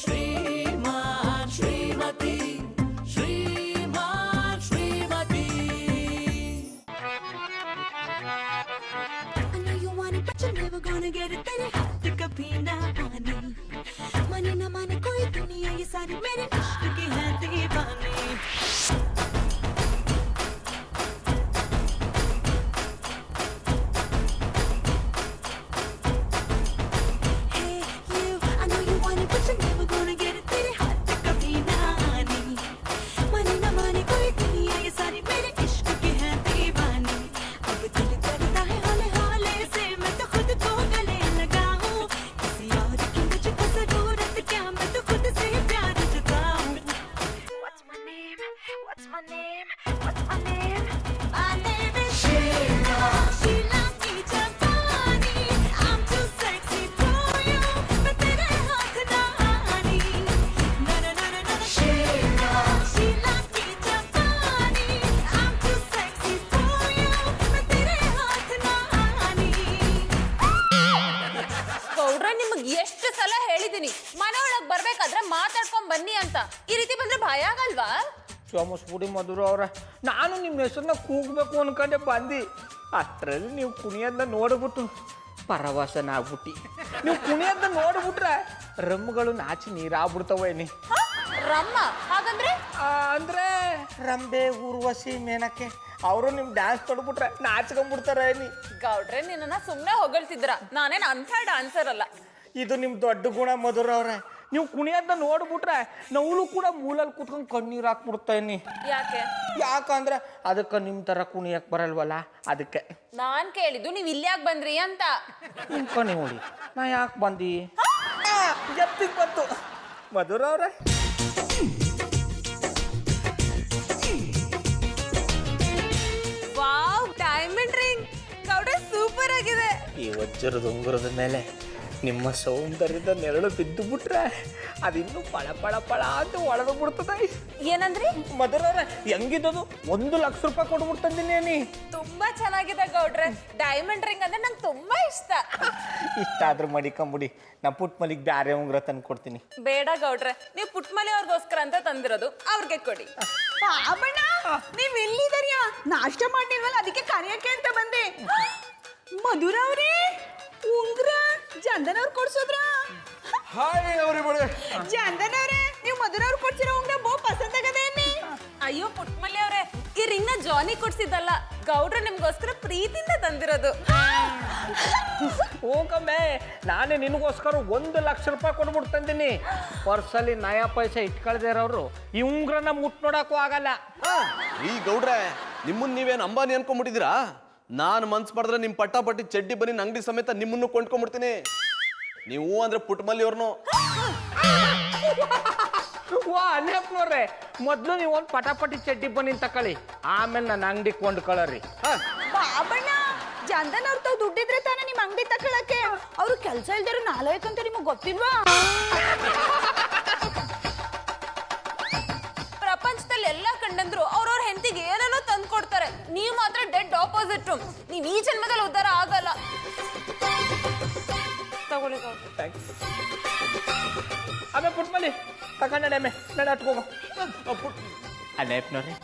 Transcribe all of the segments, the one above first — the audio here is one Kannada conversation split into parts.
Shriman Shrimati Shriman Shrimati. I know you want it but you're never gonna get it. तेरे हाथ कभी ना आने माने ना माने कोई दुनिया ये सारी मेरे इश्क की है दीवानी. ಎಷ್ಟು ಸಲ ಹೇಳಿದೀನಿ ಮನೆ ಒಳಗ್ ಬರ್ಬೇಕಾದ್ರೆ ಮಾತಾಡ್ಕೊಂಡ್ ಬನ್ನಿ ಅಂತ. ಈ ರೀತಿ ಬಂದ್ರೆ ಭಯ ಆಗಲ್ವಾ? ಸೋಮಸ್ಪುಡಿ ಮಧುರ ಅವ್ರ, ನಾನು ನಿಮ್ಮ ಹೆಸರನ್ನ ಕೂಗಬೇಕು ಅನ್ಕೊಂಡೆ ಬಂದು ಅಷ್ಟರಲ್ಲಿ ನೀವು ಕುಣಿಯೋದನ್ನ ನೋಡ್ಬಿಟ್ಟು ಪರವಶನ ಆಗ್ಬಿಟ್ಟು. ನೀವು ಕುಣಿಯೋದನ್ನ ನೋಡ್ಬಿಟ್ರೆ ರಮ್ಗಳು ನಾಚಿ ನೀರಾಗ್ಬಿಡ್ತಾವೇನಿ. ರಮ್ಮ ಹಾಗಂದ್ರೆ? ಅಂದ್ರೆ ರಂಬೆ ಊರ್ವಶಿ ಮೇನಕ್ಕೆ ಅವರು ನಿಮ್ ಡ್ಯಾನ್ಸ್ ತೊಡ್ಬಿಟ್ರೆ ನಾಚ್ಕೊಂಡ್ಬಿಡ್ತಾರ ಏನಿ. ಗೌಡ್ರೆ ನಿನ್ನ ಸುಮ್ನೆ ಹೊಗಳ್ತಿದ್ರ, ನಾನೇನ್ ಅಂಥ ಡಾನ್ಸರ್ ಅಲ್ಲ. ಇದು ನಿಮ್ ದೊಡ್ಡ ಗುಣ ಮಧುರ ಅವ್ರೆ. ನೀವು ಕುಣಿಯೋದನ್ನ ನೋಡ್ಬಿಟ್ರೆ ನವಳು ಕೂಡ ಮೂಲಲ್ಲಿ ಕುತ್ಕೊಂಡು ಕಣ್ಣೀರು ಹಾಕ್ಬಿಡ್ತೇನಿ. ಯಾಕೆ? ಯಾಕಂದ್ರೆ ಅದಕ್ಕೆ ನಿಮ್ ತರ ಕುಣಿಯಕ್ ಬರಲ್ವಲ್ಲ, ಅದಕ್ಕೆ. ನಾನ್ ಕೇಳಿದ್ದು ನೀವ್ ಇಲ್ಯಾಕ್ ಬಂದ್ರಿ ಅಂತ. ನಿಮ್ ಕಣಿ ನೋಡಿ ನಾ ಯಾಕೆ ಬಂದಿ ಎತ್ತಿಗೆ ಬಂತು ಮಧುರ ಅವ್ರೆ. ವಾವ್, ಡೈಮಂಡ್ ರಿಂಗ್ ಗೌಡ್ರೆ ಸೂಪರ್ ಆಗಿದೆ. ಈ ವಜ್ರದ ಉಂಗುರದ ಮೇಲೆ ನಿಮ್ಮ ಸೌಂದರ್ಯದ ನೆರಳು ಬಿದ್ದು ಬಿಟ್ರೆ ಅದಿನ್ನೂ ಪಳ ಪಳ ಪಳ ಅಂತ ಒಳದು ಬಿಡ್ತದೆ. ಏನಂದ್ರಿ? ಮಧುರವ್ರೆ ಹೆಂಗಿದ್ದದು? 1 ಲಕ್ಷ ರೂಪಾಯಿ ಕೊಡ್ಬಿಡ್ತಂದಿನಿ. ತುಂಬಾ ಚೆನ್ನಾಗಿದೆ ಗೌಡ್ರೆ. ಡೈಮಂಡ್ ರಿಂಗ್ ಅಂದ್ರೆ ನಂಗೆ ತುಂಬಾ ಇಷ್ಟ. ಇಷ್ಟ ಆದ್ರೂ ಮಡಿಕೊಂಬಿಡಿ, ನಾ ಪುಟ್ಮಲಿಗೆ ಬ್ಯಾರೆ ಉಂಗುರ ತಂದು ಕೊಡ್ತೀನಿ. ಬೇಡ ಗೌಡ್ರೆ, ನೀವು ಪುಟ್ಮಲಿ ಅವ್ರಿಗೋಸ್ಕರ ಅಂತ ತಂದಿರೋದು, ಅವ್ರಿಗೆ ಕೊಡಿ. ಬಾಬಣ್ಣ, ನೀವ್ ಎಲ್ಲಿದ್ದೀರಿಯಾ? ನಾಷ್ಟ ಮಾಡಿಲ್ವಲ್ಲ, ಅದಕ್ಕೆ ಕರೆಯಕ್ಕೆ ಅಂತ ಬಂದೆ. ಮಧುರ ಅವ್ರೇ, ಉಂಗ್ರ ಜಂದನ್ ಅವ್ರು ಕೊಡ್ಸೋದ್ರ? Hi everybody. ಜಂದನ್ ಅವ್ರೆ, ನೀವು ಮಧುರ ಅವ್ರು ಕೊಡ್ಸಿರೋ ಉಂಗ್ರ ಬಹು ಪಸಂದ್ ಆಗದೇನಿ. ಅಯ್ಯೋ ಪುಟ್ಮಲಿ ಅವ್ರೆ, ಈ ರಿಂಗ್ ನ ಜಾನಿ ಕೊಡ್ಸಿದ್ದಲ್ಲ, ಗೌಡ್ರು ನಿಮ್ಗೋಸ್ಕರ ಪ್ರೀತಿಯಿಂದ ತಂದಿರೋದು. ಹೋಗಮ್ಮೆ, ನಾನೇ ನಿನಗೋಸ್ಕರ 1 ಲಕ್ಷ ರೂಪಾಯಿ ಕೊಡ್ಬಿಡ್ತಂದಿನಿ. ಪರ್ಸಲ್ಲಿ ನಯಾ ಪೈಸೆ ಇಟ್ಕೊಳ್ದೇ ಇರೋರು ಈ ಉಂಗ್ರನ ಮುಟ್ ನೋಡಕ್ಕೂ ಆಗಲ್ಲ. ಈ ಗೌಡ್ರೆ, ನಿಮ್ಮನ್ನ ನೀವೇನು ಅಂಬಾನಿ ಅನ್ಕೊಂಡ್ಬಿಟ್ಟಿದ್ದೀರಾ? ನಾನು ಮನ್ಸು ಮಾಡಿದ್ರೆ ನಿಮ್ಮ ಪಟ್ಟಾಪಟ್ಟಿ ಚಡ್ಡಿ ಬನ್ನಿ ಅಂಗಡಿ ಸಮೇತ ನಿಮ್ಮನ್ನು ಕೊಂಡ್ಕೊಂಡ್ಬಿಡ್ತೀನಿ. ನೀವು ಅಂದ್ರೆ ಪುಟ್ಮಲ್ಲಿ ಅವ್ರನ್ನು. ವಾ ಅನ್ಯಪ್ನವ್ರೆ, ಮೊದ್ಲು ನೀವು ಒಂದು ಪಟಾಪಟಿ ಚಡ್ಡಿ ಬನ್ನಿ ತಕೊಳ್ಳಿ, ಆಮೇಲೆ ನನ್ನ ಅಂಗಡಿ ಕೊಂಡ್ಕೊಳ್ಳಿ. ಬಾಬಣ್ಣ, ಜಂದನ್ ಅವ್ರ ತಾವ್ ದುಡ್ಡಿದ್ರೆ ತಾನೇ ನಿಮ್ ಅಂಗಡಿ ತಗೊಳಕ್ಕೆ. ಅವ್ರು ಕೆಲ್ಸ ಇಲ್ದಿರೋ ನಾಲಾಯಕ್ ಅಂತ ನಿಮಗ್ ಗೊತ್ತಿಲ್ವಾ? ಪ್ರಪಂಚದಲ್ಲಿ ಎಲ್ಲಾ ಕಂಡಂದ್ರು ಅವ್ರವ್ರ ಹೆಂಡತಿಗೆ ಏನೇನೋ ತಂದು ಕೊಡ್ತಾರೆ. ನೀವು ಮಾತ್ರ ಡೆಡ್ ಆಪೋಸಿಟ್. ನೀವ್ ಈ ಜನ್ಮದಲ್ಲಿ ಉದ್ಧಾರ ಆಗಲ್ಲ. ತಗೊಳ್ಳಿ ಗೌಡ್ರೆ. ಆಮೇಲೆ ಪುಟ್ಮಲ್ಲಿ ತಗೊಂಡೇಮೆ ನಡೆ ಹತ್ಕೋಗೋ. ಅನ್ಯಪ್ನವ್ರೆ,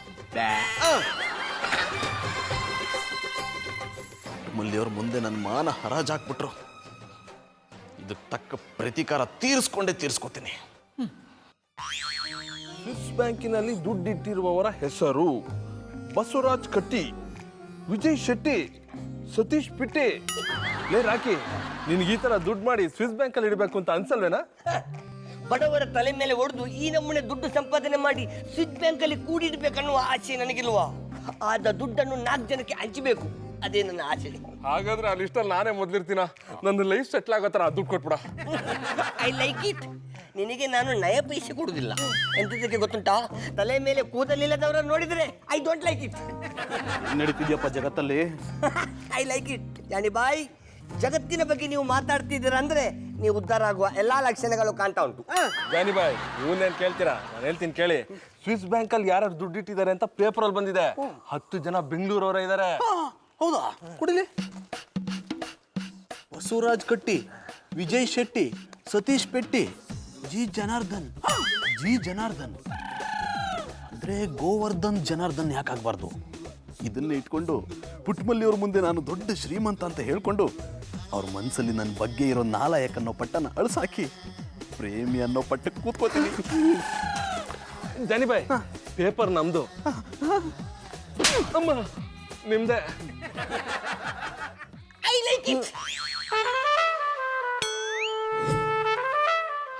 ಮಲ್ಲಿಯವ್ರ ಮುಂದೆ ನನ್ನ ಮಾನ ಹರಾಜಾಕ್ಬಿಟ್ರು. ಇದಕ್ಕೆ ತಕ್ಕ ಪ್ರತೀಕಾರ ತೀರಿಸ್ಕೋತೀನಿ. ಸ್ವಿಸ್ ಬ್ಯಾಂಕಿನಲ್ಲಿ ದುಡ್ಡಿಟ್ಟಿರುವವರ ಹೆಸರು ಬಸವರಾಜ್ ಕಟ್ಟಿ, ವಿಜಯ್ ಶೆಟ್ಟಿ, ಸತೀಶ್ ಪಿಟ್ಟಿ. ಲೇ ರಾಕಿ, ನಿನ್ಗೆ ಈ ತರ ದುಡ್ಡು ಮಾಡಿ ಸ್ವಿಸ್ ಬ್ಯಾಂಕಲ್ಲಿ ಇಡಬೇಕು ಅಂತ ಅನ್ಸಲ್ವೇನಾ? ಬಡವರ ತಲೆ ಮೇಲೆ ಹೊಡೆದು ಈ ನಮೂನೆ ದುಡ್ಡು ಸಂಪಾದನೆ ಮಾಡಿ ಸ್ವಿಸ್ ಬ್ಯಾಂಕಲ್ಲಿ ಕೂಡಿಡ್ಬೇಕನ್ನುವ ಆಸೆ ನನಗಿಲ್ವಾ? ಆದ ದುಡ್ಡನ್ನು 4 ಜನಕ್ಕೆ ಹಂಚಬೇಕು, ಅದೇ ನನ್ನ ಆಸೆ. ಹಾಗಾದ್ರೆ ಆ ಲಿಸ್ಟಲ್ಲಿ ನಾನೇ ಮೊದಲಿರ್ತೀನ. ನನ್ನ ಲೈಫ್ ಸೆಟ್ಲ್ ಆಗೋ ಥರ ದುಡ್ಡು ಕೊಟ್ಬಿಡ. I like it. ನಿನಗೆ ನಾನು ನಯ ಪೈಸೆ ಕೊಡುದಿಲ್ಲ. ಎಂತದಕ್ಕೆ ಗೊತ್ತುಂಟಾ? ತಲೆ ಮೇಲೆ ಕೂದಲಿಲ್ಲದವರ ನೋಡಿದ್ರೆ ಐ ಡೋಂಟ್ ಲೈಕ್ ಇಟ್. ನಡೀತಿದ್ಯಪ್ಪ ಜಗತ್ತಲ್ಲಿ. I like it. Johnny boy, ಜಗತ್ತಿನ ಬಗ್ಗೆ ನೀವು ಮಾತಾಡ್ತಿದ್ದೀರಾ ಅಂದ್ರೆ ನೀವು ಉದ್ಧಾರ ಆಗುವ ಎಲ್ಲಾ ಲಕ್ಷಣಗಳು ಕಾಣ್ತಾ ಉಂಟು. ಜಾನಿ ಬಾಯ್, ಇವನ್ನೇನು ಕೇಳ್ತೀರಾ? ನಾನು ಹೇಳ್ತೀನಿ ಕೇಳಿ. ಸ್ವಿಸ್ ಬ್ಯಾಂಕಲ್ಲಿ ಯಾರು ದುಡ್ಡು ಇಟ್ಟಿದ್ದಾರೆ ಅಂತ ಪೇಪರಲ್ಲಿ ಬಂದಿದೆ. 10 ಜನ ಬೆಂಗಳೂರವರ ಇದ್ದಾರೆ. ಹೌದಾ? ಕುಡಿಲಿ. ಬಸವರಾಜ್ ಕಟ್ಟಿ, ವಿಜಯ್ ಶೆಟ್ಟಿ, ಸತೀಶ್ ಪೆಟ್ಟಿ, ಜಿ ಜನಾರ್ದನ್ ಅಂದ್ರೆ ಗೋವರ್ಧನ್ ಜನಾರ್ದನ್ ಯಾಕಾಗಬಾರ್ದು? ಇದನ್ನೇ ಇಟ್ಕೊಂಡು ಪುಟ್ಟಮಲ್ಲಿ ಅವ್ರ ಮುಂದೆ ನಾನು ದೊಡ್ಡ ಶ್ರೀಮಂತ ಅಂತ ಹೇಳ್ಕೊಂಡು ಅವ್ರ ಮನಸ್ಸಲ್ಲಿ ನನ್ನ ಬಗ್ಗೆ ಇರೋ ನಾಲಾಯಕ್ ಅನ್ನೋ ಪಟ್ಟನ ಅಳಸಾಕಿ ಪ್ರೇಮಿ ಅನ್ನೋ ಪಟ್ಟಕ್ಕೆ ಕೂತ್ಕೋತೀನಿ. ಜಾನಿ ಬಾಯ್, ಪೇಪರ್ ನಮ್ದು, ಅಮ್ಮ ನಿಮ್ದೆ.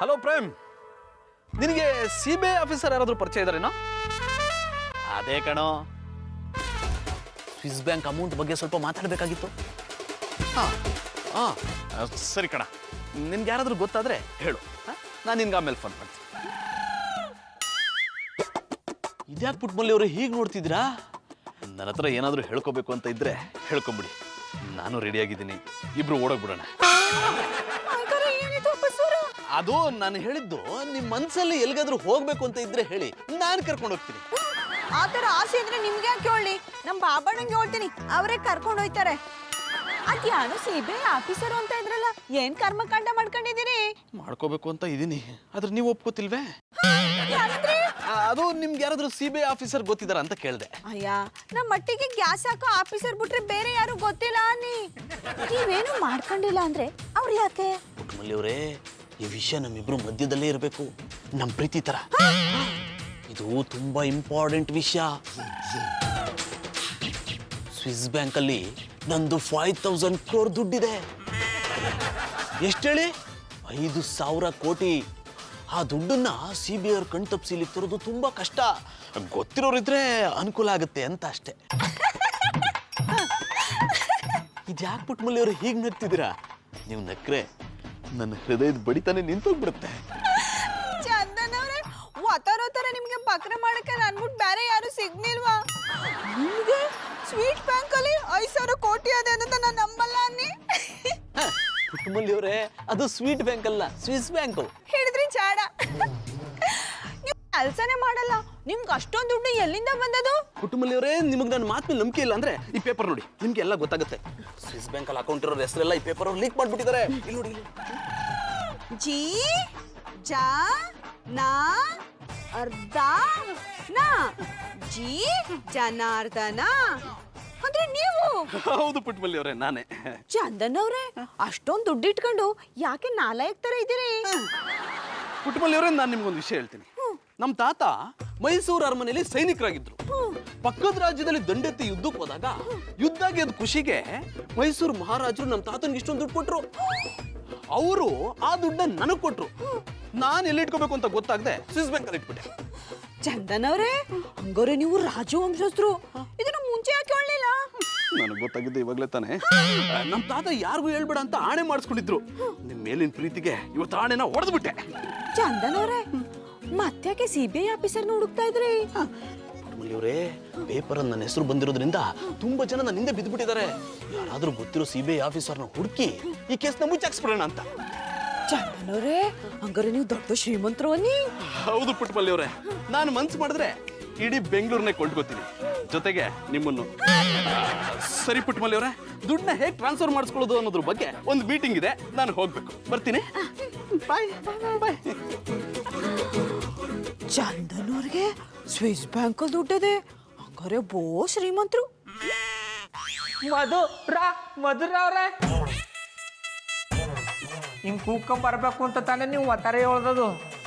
ಹಲೋ ಪ್ರೇಮ್, ನಿನಗೆ CBI ಆಫೀಸರ್ ಯಾರಾದ್ರೂ ಪರಿಚಯ ಇದಾರೇನೋ? ಅದೇ ಕಣೋ, ಸ್ವಿಸ್ ಬ್ಯಾಂಕ್ ಅಮೌಂಟ್ ಬಗ್ಗೆ ಸ್ವಲ್ಪ ಮಾತಾಡಬೇಕಾಗಿತ್ತು. ಸರಿ ಕಣ, ನಿನ್ಗೆ ಯಾರಾದ್ರೂ ಗೊತ್ತಾದ್ರೆ ಹೇಳು, ನಾನು ನಿನ್ಗೆ ಆಮೇಲೆ ಫೋನ್ ಮಾಡ್ತೀನಿ. ಇದ್ಯಾಕೆ ಪುಟ್ಟಮಲ್ಲಿ ಅವರು ಹೀಗೆ ನೋಡ್ತಿದ್ದೀರಾ? ನನ್ನ ಹತ್ರ ಏನಾದರೂ ಹೇಳ್ಕೋಬೇಕು ಅಂತ ಇದ್ರೆ ಹೇಳ್ಕೊಂಬಿಡಿ, ನಾನು ರೆಡಿಯಾಗಿದ್ದೀನಿ. ಇಬ್ರು ಓಡೋಗ್ಬಿಡೋಣ. ಅದು ನಾನು ಹೇಳಿದ್ದು, ನಿಮ್ಮ ಮನ್ಸಲ್ಲಿ ಎಲ್ಲಿಗಾದ್ರೂ ಹೋಗ್ಬೇಕು ಅಂತ ಇದ್ರೆ ಹೇಳಿ, ನಾನು ಕರ್ಕೊಂಡು ಹೋಗ್ತೀನಿ. ಆ ಥರ ಆಸೆ ಇದ್ರೆ ನಿಮ್ಗೆ ಯಾಕೆ ಹೇಳಿ, ನಮ್ಮ ಬಾಬಣ್ಣಂಗೆ ಹೇಳ್ತೀನಿ, ಅವರೇ ಕರ್ಕೊಂಡು ಹೋಯ್ತಾರೆ. ಅದ್ಯಾನು CBI ಆಫೀಸರು ಅಂತ ಇದ್ರಲ್ಲ, ಏನ್ ಕರ್ಮಕಾಂಡ ಮಾಡ್ಕೊಂಡಿದ್ದೀರಿ? ಮಾಡ್ಕೋಬೇಕು ಅಂತ ಇದೀನಿ, ಆದ್ರೆ ನೀವು ಒಪ್ಕೋತಿಲ್ವೇ? ಅದು ನಿಮ್ಗೆ ಯಾರಾದ್ರೂ CBI ಆಫೀಸರ್ ಗೊತ್ತಿದಾರ ಅಂತ ಕೇಳಿದೆ. ಅಯ್ಯ, ನಮ್ಮ ಮಟ್ಟಿಗೆ ಗ್ಯಾಸ್ ಹಾಕೋ ಆಫೀಸರ್ ಬಿಟ್ರೆ ಬೇರೆ ಯಾರು ಗೊತ್ತಿಲ್ಲ ಅನ್ನಿ. ನೀವೇನು ಮಾಡ್ಕೊಂಡಿಲ್ಲ ಅಂದ್ರೆ ಅವ್ರು ಯಾಕೆ? ಪುಟ್ಟಮಲ್ಲಿ ಅವರೇ, ಈ ವಿಷಯ ನಮ್ಮಿಬ್ರು ಮಧ್ಯದಲ್ಲೇ ಇರಬೇಕು, ನಮ್ಮ ಪ್ರೀತಿ ತರ. ಇದು ತುಂಬಾ ಇಂಪಾರ್ಟೆಂಟ್ ವಿಷಯ. ಸ್ವಿಸ್ ಬ್ಯಾಂಕ್ ಅಲ್ಲಿ ನಂದು 5,000 crore ದುಡ್ಡಿದೆ. ಎಷ್ಟು ಹೇಳಿ? 5,000 ಕೋಟಿ. ಆ ದುಡ್ಡನ್ನ CBI ಅವ್ರ ಕಣ್ ತಪ್ಪಿಸಿ ತರೋದು ತುಂಬಾ ಕಷ್ಟ. ಗೊತ್ತಿರೋರಿದ್ರೆ ಅನುಕೂಲ ಆಗುತ್ತೆ ಅಂತ ಅಷ್ಟೇ. ಇದ್ಯಾಕೆ ಪುಟ್ಟಮಲ್ಲಿ ಅವರು ಹೀಗೆ ನಗ್ತಿದ್ದೀರಾ? ನೀವು ನಕ್ರೆ ನನ್ನ ಹೃದಯದ ಬಡಿತಾನೆ ನಿಂತೋಗ್ಬಿಡುತ್ತೆ. ಚಂದನ್ ಅವ್ರೆ, ಒತ್ತಾರೋತರ ನಿಮ್ಗೆ ಬಕ್ರ ಮಾಡಕ್ಕೆ ಅನ್ಬಿಟ್ಟು ಬೇರೆ ಯಾರು ಸಿಗ್ನಿಲ್ವಾ? ನಿಮ್ಗೆ ಸ್ವೀಟ್ ಬ್ಯಾಂಕ್ ಅಲ್ಲಿ 5,000 ಕೋಟಿ ಅದೇ ಅಂತ ನಾನು ನಂಬಲ್ಲ ಅನ್ನಿ. ಪುಟ್ಟಮಲ್ಲಿ ಅವರೇ, ಅದು ಸ್ವೀಟ್ ಬ್ಯಾಂಕ್ ಅಲ್ಲ, ಸ್ವಿಸ್ ಬ್ಯಾಂಕ್. ಹಿಡಿದ್ರಿ ಚಾಡ. ನೀವು ಕೆಲಸನೇ ಮಾಡಲ್ಲ, ನಿಮ್ಗೆ ಅಷ್ಟೊಂದು ದುಡ್ಡು ಎಲ್ಲಿಂದ ಬಂದದು? ಪುಟ್ಟಮಲ್ಲಿ ಅವರೇ, ನಿಮಗೆ ನನ್ನ ಮಾತು ಮೇಲೆ ನಂಬಿಕೆ ಇಲ್ಲ ಅಂದ್ರೆ ಈ ಪೇಪರ್ ನೋಡಿ, ನಿಮ್ಗೆ ಎಲ್ಲ ಗೊತ್ತಾಗುತ್ತೆ. ಸ್ವಿಸ್ ಬ್ಯಾಂಕ್ ಅಲ್ಲಿ ಅಕೌಂಟ್ ಇರೋ ಹೆಸರೆಲ್ಲ ಈ ಪೇಪರ್ ಅವ್ರು ಲೀಕ್ ಮಾಡ್ಬಿಟ್ಟಿದ್ದಾರೆ. ಇಲ್ಲಿ ನೋಡಿ. ಜಿ ಜಾ ನಾ ಅರ್ಧ ನಾ ಜಿ ಜನಾರ್ದನ ಅಂದ್ರೆ ನೀವು? ಹೌದು ಪುಟ್ಟಮಲ್ಲಿ ಅವರೇ, ನಾನೇ. ಚಂದನ್ ಅವ್ರೆ, ಅಷ್ಟೊಂದು ದುಡ್ಡು ಇಟ್ಕೊಂಡು ಯಾಕೆ ನಾಲಾಯಕ್ ತರ ಇದ್ದೀರಿ? ಪುಟ್ಟಮಲ್ಲಿ ಅವರೇ, ನಾನು ನಿಮ್ಗೊಂದು ವಿಷಯ ಹೇಳ್ತೀನಿ. ನಮ್ಮ ತಾತ ಮೈಸೂರು ಅರಮನೆಯಲ್ಲಿ ಸೈನಿಕರಾಗಿದ್ರು. ಪಕ್ಕದ ರಾಜ್ಯದಲ್ಲಿ ದಂಡೆತ್ತಿ ಯುದ್ಧಕ್ಕೆ ಹೋದಾಗ ಯುದ್ಧ ಗೆದ್ದ ಖುಷಿಗೆ ಮೈಸೂರು ಮಹಾರಾಜರು ನಮ್ಮ ತಾತನಿಗೆ ಇಷ್ಟೊಂದು ದುಡ್ಡು ಕೊಟ್ರು. ಅವರು ಆ ದುಡ್ಡನ್ನ ನನಗೆ ಕೊಟ್ರು. ನಾನು ಎಲ್ಲಿ ಇಟ್ಕೋಬೇಕು ಅಂತ ಗೊತ್ತಾಗದೆ ಸ್ವಿಸ್ ಬ್ಯಾಂಕ್ ಅಲ್ಲಿ ಇಟ್ಬಿಟ್ಟೆ. ಚಂದನ್ ಅವ್ರೆ, ಹಂಗಾರೆ ನೀವು ರಾಜವಂಶಸ್ಥರು, ಇದನ್ನ ಮುಂಚೆ ಯಾಕೆ ಹೇಳಲಿಲ್ಲ? ನನಗೆ ಗೊತ್ತಾಗಿದ್ದೆ ಇವಾಗಲೇ ತಾನೆ. ನಮ್ಮ ತಾತ ಯಾರಿಗೂ ಹೇಳ್ಬೇಡ ಅಂತ ಆಣೆ ಮಾಡಿಸ್ಕೊಂಡಿದ್ರು. ನಿಮ್ಮ ಮೇಲಿನ ಪ್ರೀತಿಗೆ ಇವತ್ತು ಆಣೆನ ಹೊಡೆದ್ಬಿಟ್ಟೆ. ಚಂದನ್ ಅವ್ರೆ, ಮತ್ತ್ಯಾಕೆ CBI ಆಫೀಸರ್ನ ಹುಡುಕ್ತಾ ಇದ್ರಿ? ಅವರೇ, ಪೇಪರ್ ನನ್ನ ಹೆಸರು ಬಂದಿರೋದ್ರಿಂದ ತುಂಬಾ ಜನ ನನ್ನ ಹಿಂದೆ ಬಿದ್ದುಬಿಟ್ಟಿದ್ದಾರೆ. ಯಾರಾದ್ರೂ ಗೊತ್ತಿರೋ CBI ಆಫೀಸರ್ನ ಹುಡುಕಿ ಈ ಕೇಸ್ನ ಮುಚ್ಚಾಕ್ಸ್ಬಿಡೋಣ ಅಂತ. ಚಂದನ್ ಅವ್ರೆ, ಹಂಗಾರೆ ನೀವು ದೊಡ್ಡ ಶ್ರೀಮಂತರು ಅನ್ನಿ. ಹೌದು ಪುಟ್ಟಮಲ್ಲಿ ಅವರೇ, ನಾನು ಮನ್ಸು ಮಾಡಿದ್ರೆ ಇಡೀ ಬೆಂಗಳೂರನ್ನೇ ಕೊಂಡ್ಕೋತೀನಿ, ಜೊತೆಗೆ ನಿಮ್ಮನ್ನು. ಸರಿ ಪುಟ್ಟಮಲ್ಲಿ ಅವರೇ, ದುಡ್ಡನ್ನ ಹೇಗೆ ಟ್ರಾನ್ಸ್ಫರ್ ಮಾಡಿಸ್ಕೊಳ್ಳೋದು ಅನ್ನೋದ್ರ ಬಗ್ಗೆ ಒಂದು ಮೀಟಿಂಗ್ ಇದೆ, ನಾನು ಹೋಗ್ಬೇಕು. ಬರ್ತೀನಿ. ಬಾಯ್ ಬಾಯ್. ಚಂದನ್ ಅವ್ರಿಗೆ ಸ್ವಿಸ್ ಬ್ಯಾಂಕ್ ಅಲ್ಲಿ ದುಡ್ಡಿದೆ, ಹಂಗಾರೆ ಬೋ ಶ್ರೀಮಂತರು. ಮಧುರ ಅವ್ರೆ, ಹಿಂಗ್ ಕೂಕೊಂಡ್ ಬರ್ಬೇಕು ಅಂತ ತಾನೇ ನೀವು ಒತ್ತಾರೆ ಹೇಳ್ದದು?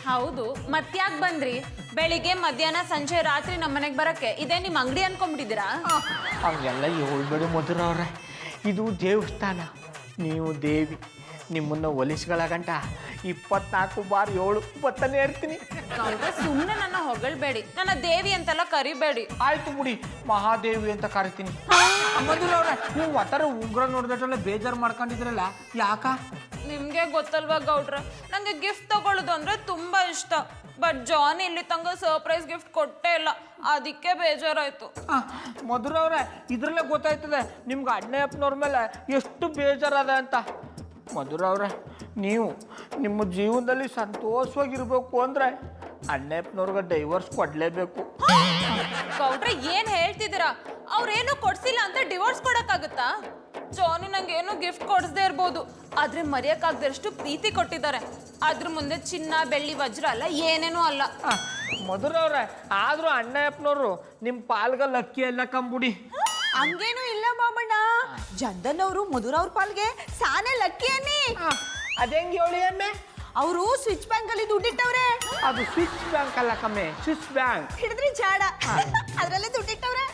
ಹೌದು, ಮತ್ಯಾಕ್ ಬಂದ್ರಿ? ಬೆಳಿಗ್ಗೆ ಮಧ್ಯಾಹ್ನ ಸಂಜೆ ರಾತ್ರಿ ನಮ್ಮನೆಗೆ ಬರಕ್ಕೆ ಇದೇ ನಿಮ್ಮ ಅಂಗಡಿ ಅನ್ಕೊಂಡ್ಬಿಟ್ಟಿದ್ದೀರಾ? ಹಂಗೆಲ್ಲ ಹೇಳ್ಬೇಡಿ ಮಧುರ ಅವ್ರೆ, ಇದು ದೇವಸ್ಥಾನ, ನೀವು ದೇವಿ. ನಿಮ್ಮನ್ನ ಒಲಿಸ್ಗಳ ಗಂಟ 24/7 ಬತ್ತನೇ ಇರ್ತೀನಿ. ಸುಮ್ಮನೆ ನನ್ನ ಹೊಗಳ್ಬೇಡಿ, ನನ್ನ ದೇವಿ ಅಂತೆಲ್ಲ ಕರಿಬೇಡಿ. ಆಯ್ತು ಬಿಡಿ, ಮಹಾದೇವಿ ಅಂತ ಕರಿತೀನಿ. ಮಧುರ ಅವ್ರೆ, ನೀವು ಒತ್ತಾರೆ ಉಗ್ರ ನೋಡಿದಷ್ಟೆಲ್ಲ ಬೇಜಾರು ಮಾಡ್ಕೊಂಡಿದ್ರಲ್ಲ, ಯಾಕ? ನಿಮ್ಗೆ ಗೊತ್ತಲ್ವಾ ಗೌಡ್ರ, ನಂಗೆ ಗಿಫ್ಟ್ ತಗೊಳ್ಳೋದು ಅಂದ್ರೆ ತುಂಬಾ ಇಷ್ಟ. ಬಟ್ ಜಾನ್ ಇಲ್ಲಿ ತನಕ ಸರ್ಪ್ರೈಸ್ ಗಿಫ್ಟ್ ಕೊಟ್ಟೇ ಇಲ್ಲ, ಅದಕ್ಕೆ ಬೇಜಾರಾಯ್ತು. ಮಧುರ ಅವ್ರೆ, ಇದ್ರಲ್ಲೇ ಗೊತ್ತಾಯ್ತದೆ ನಿಮ್ಗೆ ಅಣ್ಣಯ್ಯಪ್ಪನವ್ರ ಮೇಲೆ ಎಷ್ಟು ಬೇಜಾರದ ಅಂತ. ಮಧುರ ಅವ್ರೆ, ನೀವು ನಿಮ್ಮ ಜೀವನದಲ್ಲಿ ಸಂತೋಷವಾಗಿರ್ಬೇಕು ಅಂದ್ರೆ ಅಣ್ಣಯ್ಯಪ್ಪನವ್ರಿಗೆ ಡೈವರ್ಸ್ ಕೊಡ್ಲೇಬೇಕು. ಗೌಡ್ರೆ, ಏನ್ ಹೇಳ್ತಿದ್ದೀರಾ? ಅವ್ರೇನು ಕೊಡ್ಸಿಲ್ಲ ಅಂತ ಡಿವೋರ್ಸ್ ಕೊಡಕ್ಕಾಗುತ್ತಾ? ಜಾನಿ ನಂಗೆ ಏನೋ ಗಿಫ್ಟ್ ಕೊಡಿಸದೇ ಇರ್ಬೋದು, ಆದ್ರೆ ಮರೆಯಕ್ಕಾಗದಷ್ಟು ಪ್ರೀತಿ ಕೊಟ್ಟಿದ್ದಾರೆ. ಅದ್ರ ಮುಂದೆ ಚಿನ್ನ ಬೆಳ್ಳಿ ವಜ್ರ ಅಲ್ಲ, ಏನೇನೂ ಅಲ್ಲ. ಮಧುರವ್ರೆ, ಆದ್ರೂ ಅಣ್ಣಯ್ಯಪ್ಪನವ್ರು ನಿಮ್ಮ ಪಾಲ್ಗ ಲಕ್ಕಿ ಎಲ್ಲ ಕಂಬುಡಿ. ಹಂಗೇನು ಇಲ್ಲ ಮಾಮಣ್ಣ, ಜಂದನ್ ಅವರು ಮಧುರ ಅವ್ರ ಪಾಲ್ಗೆ ಸಾನೆ ಲಕ್ಕಿ ಅನ್ನಿ. ಅದೆಂಗೆ ಹೇಳಿ ಅಮ್ಮೆ? ಅವರು ಸ್ವಿಚ್ ಬ್ಯಾಂಕ್ ಅಲ್ಲಿ ದುಡ್ಡಿಟ್ಟವ್ರೆ. ಅದು ಸ್ವಿಸ್ ಬ್ಯಾಂಕ್ ಅಲ್ಲ ಕಮ್ಮೆ, ಸ್ವಿಸ್ ಬ್ಯಾಂಕ್. ಹಿಡಿದ್ರಿ ಜಾಡ, ಅದ್ರಲ್ಲೇ ದುಡ್ಡಿಟ್ಟವ್ರೆ.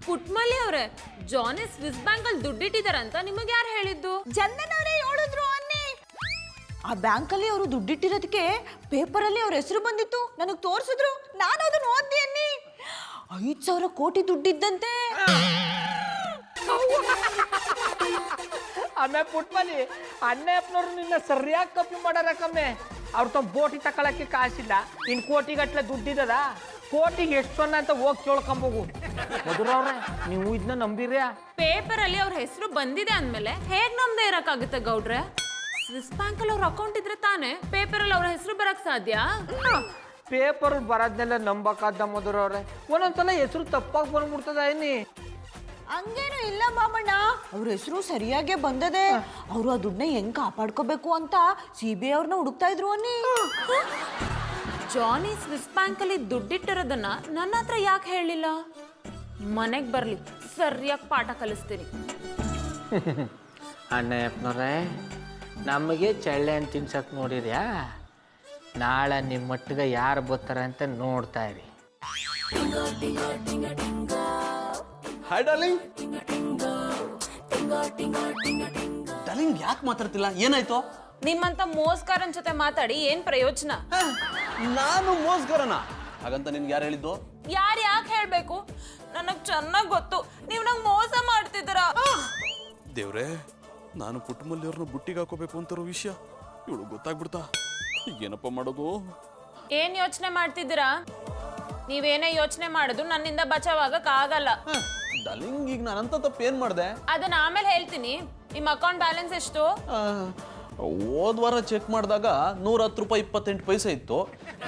ಪುಟ್ಮಲ್ಲಿ ಅವ್ರೆ, ಜಾನಿ ಸ್ವಿಸ್ ಬ್ಯಾಂಕ್ ಅಲ್ಲಿ ದುಡ್ಡಿಟ್ಟಿದಾರಂತ ನಿಮಗೆ ಯಾರು ಹೇಳಿದ್ದು? ಜಂದನ್ ಅವರೇ ಹೇಳಿದ್ರು ಅನ್ನಿ. ಆ ಬ್ಯಾಂಕ್ ಅಲ್ಲಿ ಅವರು ದುಡ್ಡಿಟ್ಟಿರೋದಕ್ಕೆ ಪೇಪರ್ ಅಲ್ಲಿ ಅವ್ರ ಹೆಸರು ಬಂದಿತ್ತು, ನನಗೆ ತೋರಿಸಿದ್ರು. ನಾನು ಅದನ್ನ ಓದ್ದೆ ಅನ್ನಿ. 5,000 ಕೋಟಿ ದುಡ್ಡಿದ್ದಂತೆ. ಆಮೇಲೆ ಪುಟ್ಮಲ್ಲಿ ಅಣ್ಣಯ್ಯಪ್ಪನವ್ರು ನಿನ್ನ ಸರಿಯಾಗಿ ಕಾಪಿ ಮಾಡಾರ ಕಮ್ಮೆ. ಅವ್ರ ತಮ್ಮ ಬೋಟಿ ತಗೊಳಕ್ಕೆ ಕಾಸಿಲ್ಲ, ಇನ್ನು ಕೋಟಿಗಟ್ಲೆ ದುಡ್ಡಿದದ. ಕೋಟಿಗೆ ಎಷ್ಟು ಸೊನ್ನ ಅಂತ ಹೋಗಿ ಕೇಳ್ಕೊಂಬೋಗು. ಮಧುರವ್ರೆ, ನೀವು ಇದನ್ನ ನಂಬಿರ್ಯಾ? ಪೇಪರ್ ಅಲ್ಲಿ ಅವ್ರ ಹೆಸರು ಬಂದಿದೆ ಅಂದ್ಮೇಲೆ ಹೇಗ್ ನಮ್ದೇ ಇರಕ್ಕಾಗುತ್ತೆ ಗೌಡ್ರೆ? ಸ್ವಿಸ್ ಬ್ಯಾಂಕ್ ಅಲ್ಲಿ ಅವ್ರ ಅಕೌಂಟ್ ಇದ್ರೆ ತಾನೇ ಪೇಪರ್ ಅಲ್ಲಿ ಅವ್ರ ಹೆಸರು ಬರಕ್ ಸಾಧ್ಯ. ಪೇಪರ್ ಬರೋದ್ನೆಲ್ಲ ನಂಬಕಾದ ಮಧುರವ್ರೆ, ಒಂದೊಂದ್ಸಲ ಹೆಸರು ತಪ್ಪಾಗಿ ಬಂದ್ಬಿಡ್ತದ ಏನಿ. ಹಂಗೇನು ಇಲ್ಲ ಮಾಮಣ್ಣ, ಅವ್ರ ಹೆಸರು ಸರಿಯಾಗೇ ಬಂದದೆ. ಅವರು ಆ ದುಡ್ಡನ್ನ ಹೆಂಗ್ ಕಾಪಾಡ್ಕೋಬೇಕು ಅಂತ CBI ಅವ್ರನ್ನ ಹುಡುಕ್ತಾ ಇದ್ರು ಅನ್ನಿ. ಜಾನಿ ಸ್ವಿಸ್ ಬ್ಯಾಂಕ್ ಅಲ್ಲಿ ದುಡ್ಡಿಟ್ಟಿರೋದನ್ನ ನನ್ನ ಹತ್ರ ಯಾಕೆ ಹೇಳಿಲ್ಲ? ಮನೆಗ್ ಬರ್ಲಿ, ಸರಿಯಾಗಿ ಪಾಠ ಕಲಿಸ್ತೀನಿ. ಅಣ್ಣಯ್ಯಪ್ಪನವ್ರೆ, ನಮಗೆ ಚಳ್ಳೆ ಅಂತ ತಿನ್ಸಕ್ ನೋಡಿರ್ಯಾ? ನಾಳೆ ನಿಮ್ಮ ಮಟ್ಟಿಗೆ ಯಾರು ಬರ್ತಾರೆ ಅಂತ ನೋಡ್ತಾ ಇರಿ. Hi darling. ಡಾರ್ಲಿಂಗ್ ಯಾಕೆ ಮಾತಾಡ್ತಿಲ್ಲ, ಏನಾಯ್ತು? ನಿಮ್ಮಂತ ಮೋಸ್ಕಾರನ್ ಜೊತೆ ಮಾತಾಡಿ ಏನ್ ಪ್ರಯೋಜನ? ನಾನು ಮೋಸ್ಕರನ? ಹಾಗಂತ ನಿನ್ಗೆ ಯಾರು ಹೇಳಿದ್ದು? ಯಾರು ಯಾಕೆ ಹೇಳ್ಬೇಕು? ನನಗ್ ಚೆನ್ನಾಗ್ ಗೊತ್ತು, ನೀವ್ ನಂಗೆ ಮೋಸ ಮಾಡ್ತಿದ್ದೀರ. ದೇವ್ರೆ, ನಾನು ಪುಟ್ಟಮಲ್ಲಿಯವ್ರನ್ನ ಬುಟ್ಟಿಗೆ ಹಾಕೋಬೇಕು ಅಂತಾರೋ ವಿಷಯ ಇವಳು ಗೊತ್ತಾಗ್ಬಿಡ್ತಾ, ಈಗೇನಪ್ಪ ಮಾಡೋದು? ಏನ್ ಯೋಚನೆ ಮಾಡ್ತಿದ್ದೀರಾ? ನೀವೇನೇ ಯೋಚನೆ ಮಾಡೋದು ನನ್ನಿಂದ ಬಚಾವಾಗಕ್ ಆಗಲ್ಲ. ಡಾರ್ಲಿಂಗ್, ಈಗ ನಾನಂತ ತಪ್ಪು ಏನ್ ಮಾಡಿದೆ? ಅದನ್ನ ಆಮೇಲೆ ಹೇಳ್ತೀನಿ. ನಿಮ್ಮ ಅಕೌಂಟ್ ಬ್ಯಾಲೆನ್ಸ್ ಎಷ್ಟು? ಹೋದ್ ವಾರ ಚೆಕ್ ಮಾಡಿದಾಗ 110 ರೂಪಾಯಿ 28 ಪೈಸೆ ಇತ್ತು.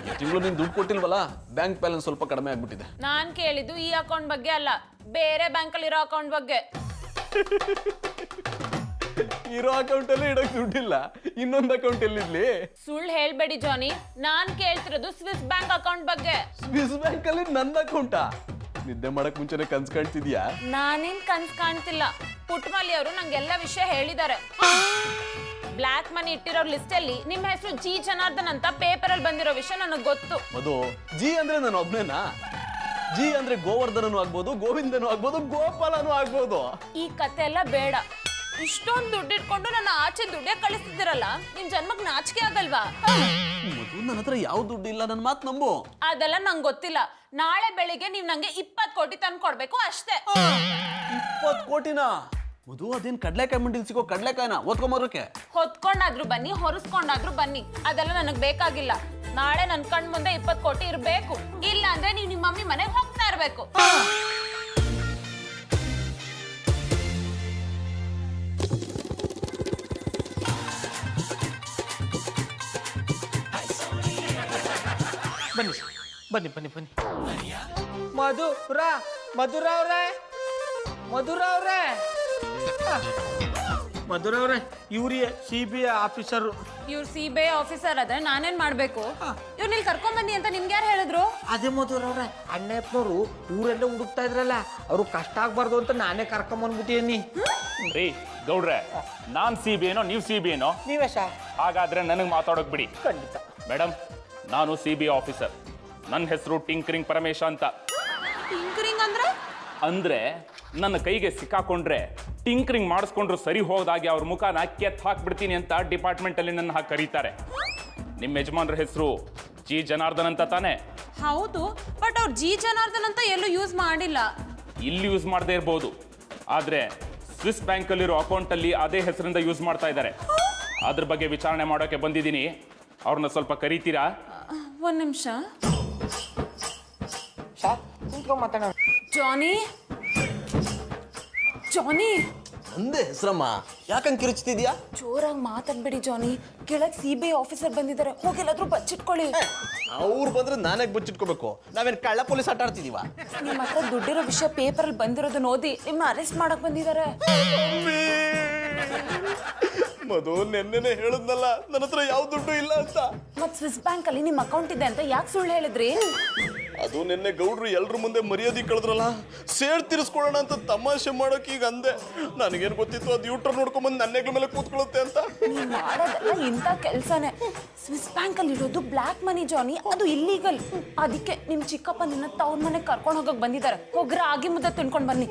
ಈ ತಿಂಗಳು ನೀನು ದುಡ್ಡು ಕೊಟ್ಟಿಲ್ವಲ್ಲ, ಬ್ಯಾಂಕ್ ಬ್ಯಾಲೆನ್ಸ್ ಸ್ವಲ್ಪ ಕಡಿಮೆ ಆಗ್ಬಿಟ್ಟಿದೆ. ನಾನ್ ಕೇಳಿದ್ದು ಈ ಅಕೌಂಟ್ ಬಗ್ಗೆ ಅಲ್ಲ, ಬೇರೆ ಬ್ಯಾಂಕ್ ಅಲ್ಲಿ ಇರೋ ಅಕೌಂಟ್ ಬಗ್ಗೆ. ಇರೋ ಅಕೌಂಟ್ ಅಲ್ಲಿ ಇಡಕ್ ದುಡ್ಡಿಲ್ಲ, ಇನ್ನೊಂದು ಅಕೌಂಟ್ ಎಲ್ಲಿರ್ಲಿ? ಸುಳ್ಳು ಹೇಳ್ಬೇಡಿ ಜಾನಿ, ನಾನ್ ಕೇಳ್ತಿರೋದು ಸ್ವಿಸ್ ಬ್ಯಾಂಕ್ ಅಕೌಂಟ್ ಬಗ್ಗೆ. ಸ್ವಿಸ್ ಬ್ಯಾಂಕ್ ಅಲ್ಲಿ ನನ್ನ ಅಕೌಂಟಾ? ನಿದ್ದೆ ಮಾಡಕ್ ಮುಂಚೆನೆ ಕನ್ಸ್ ಕಾಣ್ತಿದ್ಯಾ? ನಾನೇನ್ ಕನ್ಸ್ ಕಾಣ್ತಿಲ್ಲ. ಪುಟ್ಮಲ್ಲಿ ಅವರು ನಂಗೆಲ್ಲ ವಿಷಯ ಹೇಳಿದ್ದಾರೆ. ಬ್ಲಾಕ್ ಮನಿ ಇಟ್ಟಿರೋ ಲಿಸ್ಟ್ ಅಲ್ಲಿ ನಿಮ್ಮ ಹೆಸರು ಜಿ ಜನಾರ್ದನ್ ಅಂತ ಪೇಪರ್ ಅಲ್ಲಿ ಬಂದಿರೋ ವಿಷಯ ನನಗೆ ಗೊತ್ತು. ಮಧು, ಜಿ ಅಂದ್ರೆ ನಾನು ಒಬ್ನೇನಾ? ಜಿ ಅಂದ್ರೆ ಗೋವರ್ಧನನು ಆಗ್ಬೋದು, ಗೋವಿಂದನು ಆಗ್ಬೋದು, ಗೋಪಾಲನು ಆಗ್ಬೋದು. ಈ ಕತೆ ಎಲ್ಲ ಬೇಡ. ಇಷ್ಟೊಂದು ದುಡ್ಡು ಇಟ್ಕೊಂಡು ನನ್ನ ಆಚೆ ದುಡ್ಡೇ ಕಳಿಸ್ತಿದ್ದೀರಲ್ಲ, ನಿಮ್ ಜನ್ಮಕ್ ನಾಚಿಕೆ ಆಗಲ್ವಾ? ಮಧು, ನನ್ನ ಹತ್ರ ಯಾವ ದುಡ್ಡು ಇಲ್ಲ, ನನ್ನ ಮಾತು ನಂಬು. ಅದೆಲ್ಲ ನಂಗೆ ಗೊತ್ತಿಲ್ಲ. ನಾಳೆ ಬೆಳಿಗ್ಗೆ ನೀವ್ ನಂಗೆ 20 ಕೋಟಿ ತಂದು ಕೊಡ್ಬೇಕು ಅಷ್ಟೇ. 20 ಕೋಟಿನಾ? ಮಧು, ಅದೇನ್ ಕಡ್ಲೆಕಾಯಿ ಮಂಡಿಲ್ ಸಿಗೋ ಕಡ್ಲೆಕಾಯಿನ ಓದ್ಕೊಂಬರೋಕೆ? ಹೊತ್ಕೊಂಡಾದ್ರೂ ಬನ್ನಿ, ಹೊರಸ್ಕೊಂಡಾದ್ರೂ ಬನ್ನಿ, ಅದೆಲ್ಲ ನನಗ್ ಬೇಕಾಗಿಲ್ಲ. ನಾಳೆ ನನ್ ಕಣ್ ಮುಂದೆ 20 ಕೋಟಿ ಇರ್ಬೇಕು, ಇಲ್ಲ ಅಂದ್ರೆ ನೀವ್ ನಿಮ್ಮ ಮಮ್ಮಿ ಮನೆಗೆ ಹೋಗ್ತಾ ಇರ್ಬೇಕು. ಬನ್ನಿ ಬನ್ನಿ ಬನ್ನಿ ಬನ್ನಿ. ಮಧುರವ್ರೆ, ಇವ್ರಿ CBI ಆಫೀಸರು. ಇವ್ರು CBI ಆಫೀಸರ್ ಆದ್ರೆ ನಾನೇನ್ ಮಾಡ್ಬೇಕು? ಇವ್ರು ಇಲ್ಲಿ ಕರ್ಕೊಂಡ್ ಬನ್ನಿ ಅಂತ ನಿಮ್ಗೆ ಯಾರು ಹೇಳಿದ್ರು? ಅದೇ ಮಧುರವ್ರೆ, ಅಣ್ಣಪ್ಪನವರು ಊರೆಲ್ಲ ಹುಡುಕ್ತಾ ಇದ್ರಲ್ಲ, ಅವರು ಕಷ್ಟ ಆಗ್ಬಾರ್ದು ಅಂತ ನಾನೇ ಕರ್ಕೊಂಬಂದ್ಬಿಟ್ಟಿನಿ. ರೀ ಗೌಡ್ರೆ, ನಾನ್ CBI-ನೋ ನೀವು CBI-ನೋ? ನೀವೇ ಸರ್. ಹಾಗಾದ್ರೆ ನನಗೆ ಮಾತಾಡೋಕ್ ಬಿಡಿ. ಖಂಡಿತ. ಮೇಡಮ್, ನಾನು CBI ಆಫೀಸರ್. ನನ್ನ ಹೆಸರು ಟಿಂಕರಿಂಗ್ ಪರಮೇಶ ಅಂತ. ಟಿಂಕರಿಂಗ್ ಅಂದ್ರೆ ನನ್ನ ಕೈಗೆ ಸಿಕ್ಕಾಕೊಂಡ್ರೆ ಟಿಂಕರಿಂಗ್ ಮಾಡಿಸ್ಕೊಂಡ್ರು ಸರಿ ಹೋದಾಗೆ ಅವ್ರ ಮುಖನ ಕೆತ್ ಹಾಕ್ಬಿಡ್ತೀನಿ ಅಂತ ಡಿಪಾರ್ಟ್ಮೆಂಟ್ ಅಲ್ಲಿ ನನ್ನ ಕರೀತಾರೆ. ನಿಮ್ಮ ಯಜಮಾನ್ರ ಹೆಸರು ಜಿ ಜನಾರ್ದನ್ ಅಂತ ತಾನೆ? ಹೌದು, ಬಟ್ ಅವ್ರು ಜಿ ಜನಾರ್ದನ್ ಅಂತ ಎಲ್ಲೂ ಯೂಸ್ ಮಾಡಿಲ್ಲ. ಇಲ್ಲಿ ಯೂಸ್ ಮಾಡದೇ ಇರ್ಬೋದು, ಆದ್ರೆ ಸ್ವಿಸ್ ಬ್ಯಾಂಕ್ ಅಲ್ಲಿರೋ ಅಕೌಂಟ್ ಅಲ್ಲಿ ಅದೇ ಹೆಸರಿಂದ ಯೂಸ್ ಮಾಡ್ತಾ ಇದ್ದಾರೆ. ಅದ್ರ ಬಗ್ಗೆ ವಿಚಾರಣೆ ಮಾಡೋಕೆ ಬಂದಿದ್ದೀನಿ. ಅವ್ರನ್ನ ಸ್ವಲ್ಪ ಕರೀತೀರಾ? ಒಂದ್ ನಿಮಿಷ. ಮಾತಾಡೋಣ. ಜಾನಿ, ನಂದೇ ಹೆಸರಮ್ಮ. ಯಾಕಂಗೆ ಕಿರುಚ್ತಿದ್ಯಾ? ಜೋರಾಗಿ ಮಾತಾಡ್ಬೇಡಿ ಜಾನಿ, ಕೆಳಗ್ CBI ಆಫೀಸರ್ ಬಂದಿದ್ದಾರೆ, ಹೋಗಿ ಎಲ್ಲಾದ್ರೂ ಬಚ್ಚಿಟ್ಕೊಳ್ಳಿ. ಅವ್ರು ಬಂದ್ರೆ ನಾನೇ ಬಚ್ಚಿಟ್ಕೋಬೇಕು? ನಾವೇನ್ ಕಳ್ಳ ಪೊಲೀಸ್ ಆಟ ಆಡ್ತಿದೀವ? ನಿಮ್ಮ ಹತ್ರ ದುಡ್ಡಿರೋ ವಿಷಯ ಪೇಪರ್ ಅಲ್ಲಿ ಬಂದಿರೋದು ಓದಿ ನಿಮ್ನ ಅರೆಸ್ಟ್ ಮಾಡಕ್ ಬಂದಿದ್ದಾರೆ. ಮಧು ನೆನ್ನೆನೆ ಹೇಳದ್ನಲ್ಲ ನನ್ನ ಹತ್ರ ಯಾವ ದುಡ್ಡು ಇಲ್ಲ ಅಂತ. ಮತ್ ಸ್ವಿಸ್ ಬ್ಯಾಂಕ್ ಅಲ್ಲಿ ನಿಮ್ ಅಕೌಂಟ್ ಇದೆ ಅಂತ ಯಾಕೆ ಸುಳ್ಳು ಹೇಳಿದ್ರಿ? ಅದು ನಿನ್ನೆ ಗೌಡ್ರು ಎಲ್ರ ಮುಂದೆ ಮರ್ಯಾದೆ ಕಳೆದ್ರಲ್ಲ, ಸೇರ್ ತಿರ್ಸ್ಕೊಳ್ಳೋಣ ಅಂತ ತಮಾಷೆ ಮಾಡೋಕೆ ಈಗ ಅಂದೆ. ನನಗೇನು ಗೊತ್ತಿತ್ತು ಅದು ಯೂಟ್ಯೂಬ್ ನೋಡ್ಕೊಂಬಂದು ನನ್ನ ಹೆಗ್ಲ ಮೇಲೆ ಕೂತ್ಕೊಳ್ಳುತ್ತೆ ಅಂತ. ನೀವ್ ಮಾಡೋದೆಲ್ಲ ಇಂಥ ಕೆಲ್ಸನೇ. ಸ್ವಿಸ್ ಬ್ಯಾಂಕ್ ಅಲ್ಲಿ ಇರೋದು ಬ್ಲ್ಯಾಕ್ ಮನಿ ಜಾನಿ, ಅದು ಇಲ್ಲೀಗಲ್. ಅದಕ್ಕೆ ನಿಮ್ ಚಿಕ್ಕಪ್ಪ ನಿನ್ನ ತವ್ರ ಮನೆಗೆ ಕರ್ಕೊಂಡು ಹೋಗಕ್ ಬಂದಿದ್ದಾರೆ. ಹೋಗ್ರ ಆಗಿ ಮುದ್ದೆ ತಿನ್ಕೊಂಡ್ ಬನ್ನಿ.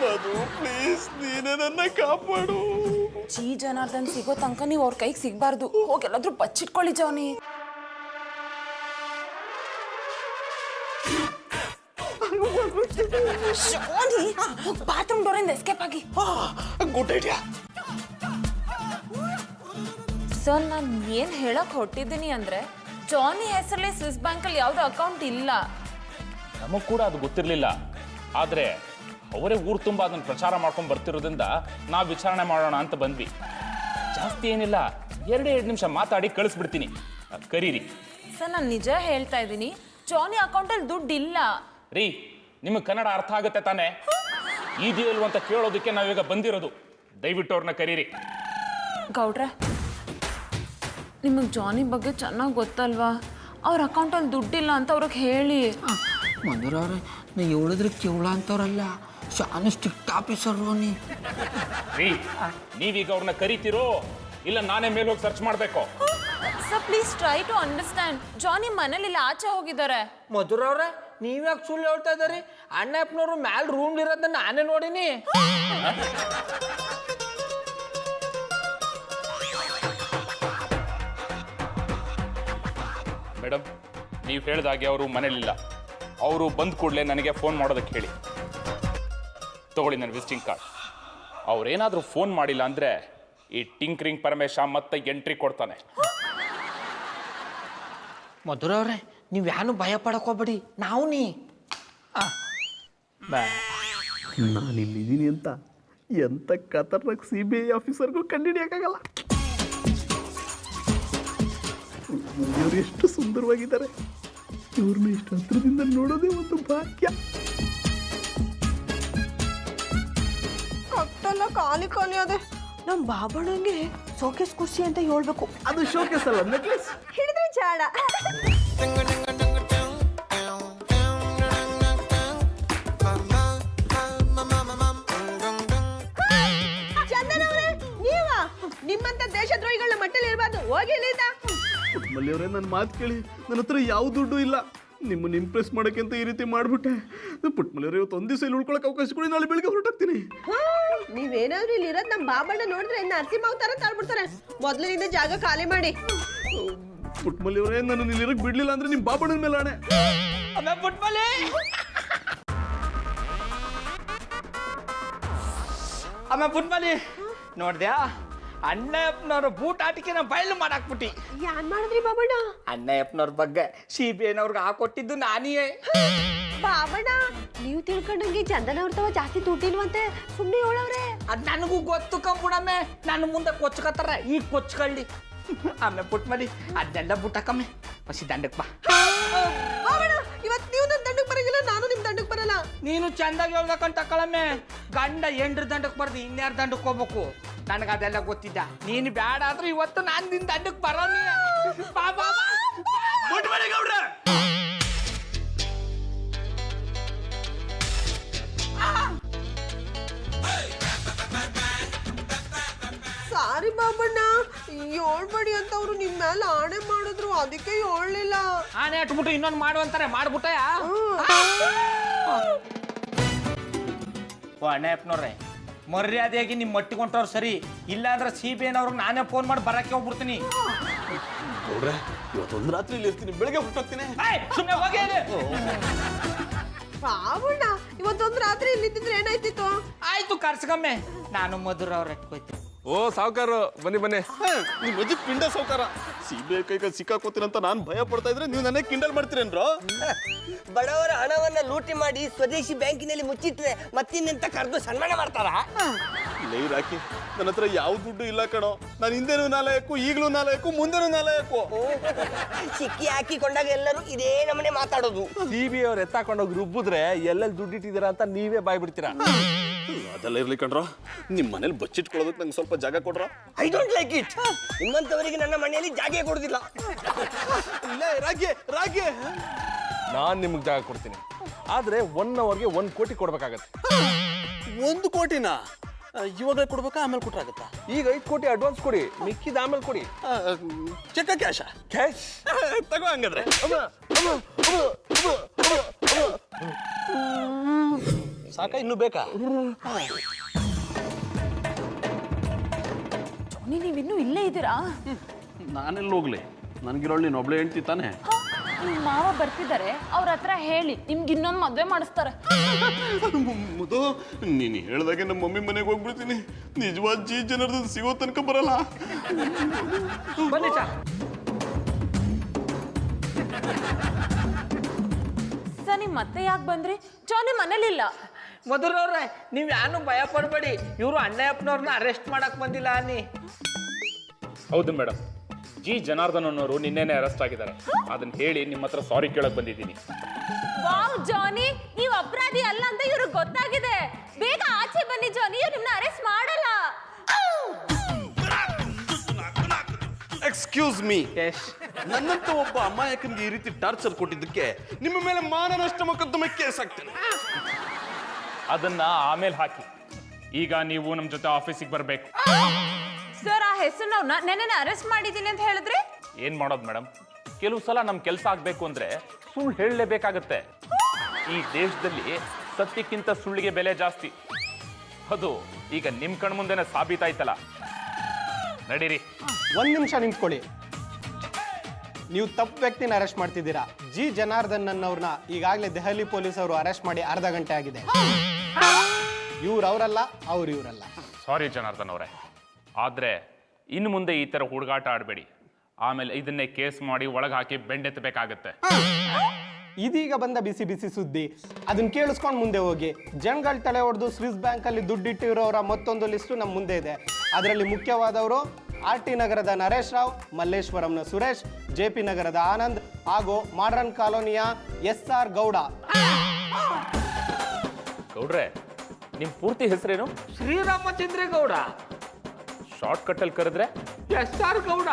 ಮಧು ಪ್ಲೀಸ್ ನೀನೇ ನನ್ನ ಕಾಪಾಡು. ಜಿ ಜನಾರ್ದನ್ ಸಿಗೋ ತನಕ ನೀವು ಅವ್ರ ಕೈಗೆ ಸಿಗ್ಬಾರ್ದು. ಹೋಗೆಲ್ಲಾದ್ರೂ ಬಚ್ಚಿಟ್ಕೊಳ್ಳಿ ಜಾನಿ. ಜಾನಿ, ಬಾತ್ರೂಮ್ ಡೋರಿಂದ ಎಸ್ಕೇಪ್ ಆಗಿ. Good idea. ಸರ್, ನಾನು ಏನ್ ಹೇಳಕ್ ಹೊಟ್ಟಿದ್ದೀನಿ ಅಂದ್ರೆ, ಜಾನಿ ಹೆಸರಲ್ಲಿ ಸ್ವಿಸ್ ಬ್ಯಾಂಕ್ ಅಲ್ಲಿ ಯಾವ್ದು ಅಕೌಂಟ್ ಇಲ್ಲ. ನಮಗ್ ಕೂಡ ಅದು ಗೊತ್ತಿರ್ಲಿಲ್ಲ. ಆದ್ರೆ ಅವರೇ ಊರು ತುಂಬ ಅದನ್ನ ಪ್ರಚಾರ ಮಾಡ್ಕೊಂಡು ಬರ್ತಿರೋದ್ರಿಂದ ನಾವು ವಿಚಾರಣೆ ಮಾಡೋಣ ಅಂತ ಬಂದ್ವಿ. ಜಾಸ್ತಿ ಏನಿಲ್ಲ, 2 ನಿಮಿಷ ಮಾತಾಡಿ ಕಳಿಸ್ಬಿಡ್ತೀನಿ, ಕರೀರಿ. ಸರ್, ನಾನು ನಿಜ ಹೇಳ್ತಾ ಇದ್ದೀನಿ, ಜಾನಿ ಅಕೌಂಟಲ್ಲಿ ದುಡ್ಡು ಇಲ್ಲ. ರೀ, ನಿಮಗೆ ಕನ್ನಡ ಅರ್ಥ ಆಗುತ್ತೆ ತಾನೇ? ಇದೆಯಲ್ವ ಅಂತ ಕೇಳೋದಕ್ಕೆ ನಾವೀಗ ಬಂದಿರೋದು. ದಯವಿಟ್ಟು ಅವ್ರನ್ನ ಕರೀರಿ. ಗೌಡ್ರೆ, ನಿಮಗೆ ಜಾನಿ ಬಗ್ಗೆ ಚೆನ್ನಾಗಿ ಗೊತ್ತಲ್ವಾ? ಅವ್ರ ಅಕೌಂಟಲ್ಲಿ ದುಡ್ಡಿಲ್ಲ ಅಂತ ಅವ್ರಿಗೆ ಹೇಳಿ. ಮಧುರವ್ರೆ, ನಾ ಹೇಳಿದ್ರೆ ಕೇವಳ ಅಂತವ್ರಲ್ಲ, ಶಾನೆ ಸ್ಟ್ರಿಕ್ಟ್ ಆಫೀಸರು ನೀ. ರೀ, ನೀವೀಗ ಅವ್ರನ್ನ ಕರಿತೀರೋ ಇಲ್ಲ ನಾನೇ ಮೇಲೆ ಹೋಗಿ ಸರ್ಚ್ ಮಾಡಬೇಕು? Sir, please try to understand. Johnny ಮನೇಲಿ ಆಚೆ ಹೋಗಿದ್ದಾರೆ. ಮಧುರವ್ರೆ, ನೀವ್ಯಾಕೆ ಸುಳ್ಳು ಹೇಳ್ತಾ ಇದ್ದೀರಿ? ಅಣ್ಣಪ್ಪನವ್ರು ಮ್ಯಾಲ ರೂಮ್ ಇರೋದನ್ನ ನಾನೇ ನೋಡಿನಿ. ಮೇಡಮ್, ನೀವು ಹೇಳಿದಾಗೆ ಅವರು ಮನೇಲಿಲ್ಲ. ಅವರು ಬಂದ ಕೂಡಲೇ ನನಗೆ ಫೋನ್ ಮಾಡೋದಕ್ಕೆ ಹೇಳಿ. ತಗೊಳ್ಳಿ ನನ್ನ ವಿಸಿಟಿಂಗ್ ಕಾರ್ಡ್. ಅವ್ರೇನಾದರೂ ಫೋನ್ ಮಾಡಿಲ್ಲ ಅಂದರೆ ಈ ಟಿಂಕ್ರಿಂಗ್ ಪರಮೇಶ ಮತ್ತೆ ಎಂಟ್ರಿ ಕೊಡ್ತಾನೆ. ಮಧುರವ್ರೆ, ನೀವು ಯಾನು ಭಯ ಪಡಕ್ ಹೋಗ್ಬೇಡಿ, ನಾವು ನೀ ನಾನಿಲ್ಲಿದ್ದೀನಿ ಅಂತ ಎಂತ ಖತರ್ನಾಕ್ CBI ಆಫೀಸರ್ಗೂ ಕಂಡುಹಿಡಿಯಕ್ಕಾಗಲ್ಲ. ಇವರು ಎಷ್ಟು ಸುಂದರವಾಗಿದ್ದಾರೆ. ಇವ್ರನ್ನ ಇಷ್ಟು ಹತ್ರದಿಂದ ನೋಡೋದೇ ಒಂದು ಭಾಗ್ಯ. ಕಟ್ಟೆಲ್ಲ ಖಾಲಿ ಖಾಲಿ ಅದೇ. ನಮ್ಮ ಬಾಬಣ್ಣಂಗೆ ಶೋಕೇಸ್ ಖುಷಿ ಅಂತ ಹೇಳ್ಬೇಕು. ಅದು ಶೋಕೇಸ್ ಅಲ್ಲ, ನೆಕ್ಲೆಸ್. ಹಿಡಿದ್ರೆ ಜಾಡ. ಚಂದನವ್ರೆ, ನೀವಾ? ನಿಮ್ಮಂತ ದೇಶದ್ರೋಹಿಗಳನ್ನ ಮಟ್ಟಲ್ಲಿ ಇರಬಾರ್ದು, ಹೋಗಿ ಇಲ್ಲಿಂದ. ಪುಟ್ಮಲ್ಲಿಯವರೇ, ನನ್ನ ಮಾತು ಕೇಳಿ. ನನ್ನ ಹತ್ರ ಯಾವ ದುಡ್ಡು ಇಲ್ಲ. ನಿಮ್ಮನ್ನು ಇಂಪ್ರೆಸ್ ಮಾಡೋಕೆ ಅಂತ ಈ ರೀತಿ ಮಾಡಿಬಿಟ್ಟೆ. ಪುಟ್ಮಲ್ಲಿಯವರೇ, ಇವತ್ತು ಒಂದು ದಿವಸ ಇಲ್ಲಿ ಉಳ್ಕೊಳಕ್ಕೆ ಅವಕಾಶ ಕೊಡಿ, ನಾಳೆ ಬೆಳಿಗ್ಗೆ ಹೊರಟಾಗ್ತೀನಿ. ನೀವೇನಾದ್ರೂ ಇಲ್ಲಿ ಇರೋದು ನಮ್ಮ ಬಾಬಣ್ಣ ನೋಡಿದ್ರೆ ನರಸಿಂಹ ಅವತಾರ ತಾಳ್ಬಿಡ್ತಾರೆ. ಮೊದಲಿನಿಂದ ಜಾಗ ಖಾಲಿ ಮಾಡಿ. ಪುಟ್ಮಲ್ಲಿಯವರೇ, ನನ್ನ ಇಲ್ಲಿರಕ್ಕೆ ಬಿಡ್ಲಿಲ್ಲ ಅಂದ್ರೆ ನಿಮ್ಮ ಬಾಬಣ್ಣನ ಮೇಲೆ ಆಣೆ. ಪುಟ್ಮಲಿ, ಅಮ್ಮ ಪುಟ್ಮಲಿ, ನೋಡ್ದ್ಯಾ? ಅಣ್ಣಪ್ಪನವ್ರ ಬೂಟ್ ಆಟಿಕೆನ ಬಯಲು ಮಾಡಾಕ್ಬಿಟ್ಟಿ. ಯಾನ್ ಮಾಡಿದ್ರಿ ಬಾಬಣ್ಣ? ಅಣ್ಣಪ್ಪನವ್ರ ಬಗ್ಗೆ CBIನವ್ರಿಗೆ ಹಾಕೊಟ್ಟಿದ್ದು ನಾನೇ. ಬಾಬಣ್ಣ, ನೀವು ತಿಳ್ಕೊಂಡಂಗೆ ಚಂದನ ಅವ್ರ ಜಾಸ್ತಿ ದುಡ್ಡಿಲ್ವಂತೆ, ಸುಮ್ಮನೆ ಹೇಳವ್ರೆ. ಅದು ನನಗೂ ಗೊತ್ತು ಕಂಪುಣಮ್ಮೆ, ನನ್ನ ಮುಂದೆ ಕೊಚ್ಕತ್ತಾರ, ಈಗ ಕೊಚ್ಕೊಳ್ಳಿ. ಆಮೇಲೆ ಪುಟ್ಮಲಿ, ಅದನ್ನೆಲ್ಲ ಬುಟ್ಟಕ್ಕಮ್ಮೆ, ಬಸಿ ದಂಡಕ್ಕೆ ಬಾ. ಬಾಬಣ್ಣ, ಇವತ್ತು ನೀವು ನನ್ನ ದಂಡಕ್ಕೆ ಬರಂಗಿಲ್ಲ, ನಾನು ನಿಮ್ಮ ದಂಡಕ್ಕೆ ಬರಲ್ಲ. ನೀನು ಚಂದಾಗಿ ಹೇಳ್ಬೇಕಂತ ತಗೊಳಮ್ಮೆ. ಗಂಡ ಎಂಡ್ರ ದಂಡಕ್ಕೆ ಬರ್ದು ಇನ್ಯಾರ ದಂಡಕ್ಕೆ ಹೋಗ್ಬೇಕು? ನನಗೆ ಅದೆಲ್ಲ ಗೊತ್ತಿದ್ದ. ನೀನು ಬೇಡ ಆದ್ರೂ ಇವತ್ತು ನಾನು ನಿನ್ನ ದಂಡಕ್ಕೆ ಬರೋನಿ. ಬಾ ಬಾ ಬಾ. ಸಾರಿ ಬಾಬಣ್ಣ, ಹೇಳ್ಬೇಡಿ ಅಂತ ಅವ್ರು ನಿಮ್ಮ ಮೇಲೆ ಆಣೆ ಮಾಡಿದ್ರು, ಅದಕ್ಕೆ ಹೇಳಲಿಲ್ಲ. ಆನೆ ಇಟ್ಬಿಟ್ಟು ಇನ್ನೊಂದು ಮಾಡುವಂತಾರೆ, ಮಾಡ್ಬಿಟ್ಟೆ. ಓ ಅಣ್ಣಪ್ಪನವ್ರೆ, ಮರ್ಯಾದೆಯಾಗಿ ನಿಮ್ಮ ಮಟ್ಟಿಕೊಂಡವ್ರು ಸರಿ, ಇಲ್ಲ ಅಂದ್ರೆ CBIನವ್ರಿಗೆ ನಾನೇ ಫೋನ್ ಮಾಡಿ ಬರಕ್ಕೆ ಹೋಗ್ಬಿಡ್ತೀನಿ. ಗೌಡ್ರೆ, ಇವತ್ತೊಂದು ರಾತ್ರಿ ಇಲ್ಲಿ ಇರ್ತೀನಿ, ಬೆಳಗ್ಗೆ ಹೊರಟೋಗ್ತೀನಿ. ಸುಮ್ಮನೆ ಹೋಗಿ. ಬಾಬಣ್ಣ, ಇವತ್ತೊಂದು ರಾತ್ರಿ ಇಲ್ಲಿದ್ದಿದ್ರೆ ಏನಾಯ್ತಿತ್ತು? ಆಯ್ತು, ಕರ್ಸ್ಕಮ್ಮೆ, ನಾನು ಮಧುರ ಅವ್ರ ಎಟ್ಕೋಯ್ತೀನಿ. ಓ ಸಾವುಕಾರ, ಬನ್ನಿ ಬನ್ನಿ. ನಿಮ್ಮ ಅಜ್ಜಿ ಪಿಂಡ ಸಾವುಕಾರ. CBI ಕೈಗೆ ಸಿಕ್ಕಾಕೋತೀರಂತ ನಾನು ಭಯ ಪಡ್ತಾ ಇದ್ರೆ ನೀವು ನನಗೆ ಕಿಂಡಲ್ ಮಾಡ್ತೀರೇನ್ರೋ? ಬಡವರ ಹಣವನ್ನ ಲೂಟಿ ಮಾಡಿ ಸ್ವದೇಶಿ ಬ್ಯಾಂಕಿನಲ್ಲಿ ಮುಚ್ಚಿಟ್ರೆ ಮತ್ತಿನ್ನೆಂತ ಕರೆದು ಸನ್ಮಾನ ಮಾಡ್ತಾರಾ? ಲೇ ರಾಕಿ, ನನ್ನ ಹತ್ರ ಯಾವ ದುಡ್ಡು ಇಲ್ಲ ಕಣೋ. ನಾನು ಹಿಂದೆನೂ ನಾಲಾಯಕು, ಈಗಲೂ ನಾಲಾಯಕು, ಮುಂದೆನೂ ನಾಲಾಯಕು. ಸಿಕ್ಕಿ ಹಾಕಿಕೊಂಡಾಗ ಎಲ್ಲರೂ ಇದೇ ನಮ್ಮನೆ ಮಾತಾಡೋದು. CBI ಅವ್ರು ಎತ್ತಾಕೊಂಡೋಗಿ ರುಬ್ಬಿದ್ರೆ ಎಲ್ಲೆಲ್ಲಿ ದುಡ್ಡು ಇಟ್ಟಿದ್ದೀರಾ ಅಂತ ನೀವೇ ಬಾಯ್ ಬಿಡ್ತೀರಾ. ಅದೆಲ್ಲ ಇರ್ಲಿ ಕಣ್ರೋ, ನಿಮ್ಮ ಮನೇಲಿ ಬಚ್ಚಿಟ್ಕೊಳ್ಳೋದಕ್ಕೆ ನಂಗೆ ಸ್ವಲ್ಪ ಜಾಗ ಕೊಡ್ರ. I don't like it. ನಿಮ್ಮಂತವರಿಗೆ ನನ್ನ ಮನೆಯಲ್ಲಿ ಜಾಗ ಕೊಡುದಿಲ್ಲ. ಲೇ ರಾಕಿ, ರಾಕಿ, ನಾನು ನಿಮ್ಗೆ ಜಾಗ ಕೊಡ್ತೀನಿ, ಆದ್ರೆ 1 ಅವರ್ಗೆ 1 ಕೋಟಿ ಕೊಡ್ಬೇಕಾಗತ್ತೆ. 1 ಕೋಟಿನ ಇವಾಗಲೇ ಕೊಡ್ಬೇಕಾ, ಆಮೇಲೆ ಕೊಟ್ರಾಗತ್ತಾ? ಈಗ 5 ಕೋಟಿ ಅಡ್ವಾನ್ಸ್ ಕೊಡಿ, ಮಿಕ್ಕಿದ ಆಮೇಲೆ ಕೊಡಿ. ಚೆಕ್ಕ ಕ್ಯಾಶ? ಕ್ಯಾಶ್ ತಗೋ ಹಂಗಾದ್ರೆ. ಸಾಕ, ಇನ್ನು ಬೇಕಾ? ಜಾನಿ ನೀವಿನ್ನೂ ಇಲ್ಲೇ ಇದ್ದೀರಾ? ನಾನೆಲ್ಲಿ ಹೋಗ್ಲಿ, ನನಗಿರೋಳು ನೀನು ಒಬ್ಳೆ ಹೆಂಡ್ತಿ ತಾನೆ. ನಿಮ್ಮ ಮಾವ ಬರ್ತಿದ್ದಾರೆ, ಅವ್ರ ಹತ್ರ ಹೇಳಿ ನಿಮ್ಗೆ ಇನ್ನೊಂದು ಮದುವೆ ಮಾಡಿಸ್ತಾರೆ. ಮುದು, ನೀನು ಹೇಳ್ದಾಗೆ ನಮ್ಮ ಮಮ್ಮಿ ಮನೆಗೆ ಹೋಗ್ಬಿಡ್ತೀನಿ. ನಿಜವಾದ ಜೀ ಜನರದ್ದು ಸಿಗೋ ತನಕ ಬರಲ್ಲ. ಬನ್ನಿ ಚಾ. ಸರ್ ನೀವು ಮತ್ತೆ ಯಾಕೆ ಬಂದ್ರಿ? ಜಾನಿ ಮನೇಲಿಲ್ಲ. ಮಧುರವ್ರೆ, ನೀವು ಯಾನು ಭಯ ಪಡಬೇಡಿ, ಇವರು ಅಣ್ಣಯ್ಯಪ್ಪನವ್ರನ್ನ ಅರೆಸ್ಟ್ ಮಾಡಕ್ ಬಂದಿಲ್ಲ ಅನ್ನಿ. ಹೌದು ಮೇಡಮ್, ಜಿ ಜನಾರ್ದನ್ ಅನ್ನೋರು ನಿನ್ನೆನೆ ಅರೆಸ್ಟ್ ಆಗಿದ್ದಾರೆ. ಅದನ್ನ ಹೇಳಿ ನಿಮ್ಮ ಹತ್ರ ಸಾರಿ ಕೇಳಕ್ ಬಂದಿದ್ದೀನಿ. ವಾವ್ ಜಾನಿ, ನೀವು ಅಪರಾಧಿ ಅಲ್ಲ ಅಂತ ಇವ್ರಿಗೆ ಗೊತ್ತಾಗಿದೆ. ಬೇಗ ಆಚೆ ಬನ್ನಿ ಜಾನಿ, ಇವ್ರು ನಿಮ್ಮನ್ನ ಅರೆಸ್ಟ್ ಮಾಡಲ್ಲ. ಎಕ್ಸ್ಕ್ಯೂಸ್ ಮೀ, ನನ್ನಂತ ಒಬ್ಬ ಅಮಾಯಕನಿಗೆ ಈ ರೀತಿ ಟಾರ್ಚರ್ ಕೊಟ್ಟಿದ್ದಕ್ಕೆ ನಿಮ್ಮ ಮೇಲೆ ಮಾನನಷ್ಟ ಮೊಕದ್ದಮೆ ಕೇಸ್ ಹಾಕ್ತೇನೆ. ಅದನ್ನ ಆಮೇಲೆ ಹಾಕಿ, ಈಗ ನೀವು ನಮ್ಮ ಜೊತೆ ಆಫೀಸಿಗೆ ಬರಬೇಕು. ಸರ್ ಆ ಹೆಸರನ್ನ ನೆನ್ನೆ ಅರೆಸ್ಟ್ ಮಾಡಿದ್ದೀನಿ ಅಂತ ಹೇಳಿದ್ರಿ. ಏನ್ ಮಾಡೋದು ಮೇಡಮ್, ಕೆಲವು ಸಲ ನಮ್ಮ ಕೆಲಸ ಆಗ್ಬೇಕು ಅಂದ್ರೆ ಸುಳ್ಳು ಹೇಳಲೇಬೇಕಾಗತ್ತೆ. ಈ ದೇಶದಲ್ಲಿ ಸತ್ಯಕ್ಕಿಂತ ಸುಳ್ಳಿಗೆ ಬೆಲೆ ಜಾಸ್ತಿ. ಅದು ಈಗ ನಿಮ್ ಕಣ್ಮುಂದೆನೆ ಸಾಬೀತಾಯ್ತಲ್ಲ. ನಡೀರಿ. 1 ನಿಮಿಷ ನಿಂತ್ಕೊಳ್ಳಿ. ನೀವು ತಪ್ಪು ವ್ಯಕ್ತಿನ ಅರೆಸ್ಟ್ ಮಾಡ್ತಿದ್ದೀರಾ. ಜಿ ಜನಾರ್ದನ್ ಅನ್ನೋರ್ನ ಈಗಾಗಲೇ ದೆಹಲಿ ಪೊಲೀಸ್ ಅವರು ಅರೆಸ್ಟ್ ಮಾಡಿ ಅರ್ಧ ಗಂಟೆ ಆಗಿದೆ. ಇವ್ರು ಅವರಲ್ಲ, ಅವ್ರು ಇವರಲ್ಲ. ಸಾರಿ ಜನಾರ್ದನ್ ಅವರೇ, ಆದ್ರೆ ಇನ್ನು ಮುಂದೆ ಈ ತರ ಹುಡುಗಾಟ ಆಡಬೇಡಿ. ಆಮೇಲೆ ಇದನ್ನೇ ಕೇಸ್ ಮಾಡಿ ಒಳಗೆ ಹಾಕಿ ಬೆಂಡೆತ್ತಬೇಕಾಗತ್ತೆ. ಇದೀಗ ಬಂದ ಬಿಸಿ ಬಿಸಿ ಸುದ್ದಿ, ಅದನ್ನ ಕೇಳಿಸ್ಕೊಂಡು ಮುಂದೆ ಹೋಗಿ. ಜನಗಳ ತಲೆ ಹೊಡೆದು ಸ್ವಿಸ್ ಬ್ಯಾಂಕ್ ಅಲ್ಲಿ ದುಡ್ಡಿಟ್ಟಿರೋರ ಮತ್ತೊಂದು ಲಿಸ್ಟು ನಮ್ಮ ಮುಂದೆ ಇದೆ. ಅದರಲ್ಲಿ ಮುಖ್ಯವಾದವರು RT ನಗರದ ನರೇಶ್ ರಾವ್, ಮಲ್ಲೇಶ್ವರಂನ ಸುರೇಶ್, JP ನಗರದ ಆನಂದ್ ಹಾಗೂ ಮಾಡರ್ನ್ ಕಾಲೋನಿಯ SR ಗೌಡ. ಗೌಡ್ರೆ, ನಿಮ್ ಪೂರ್ತಿ ಹೆಸರೇನು? ಶ್ರೀರಾಮಚಂದ್ರೇಗೌಡ. ಶಾರ್ಟ್ ಕಟ್ ಅಲ್ಲಿ ಕರೆದ್ರೆ SR ಗೌಡ.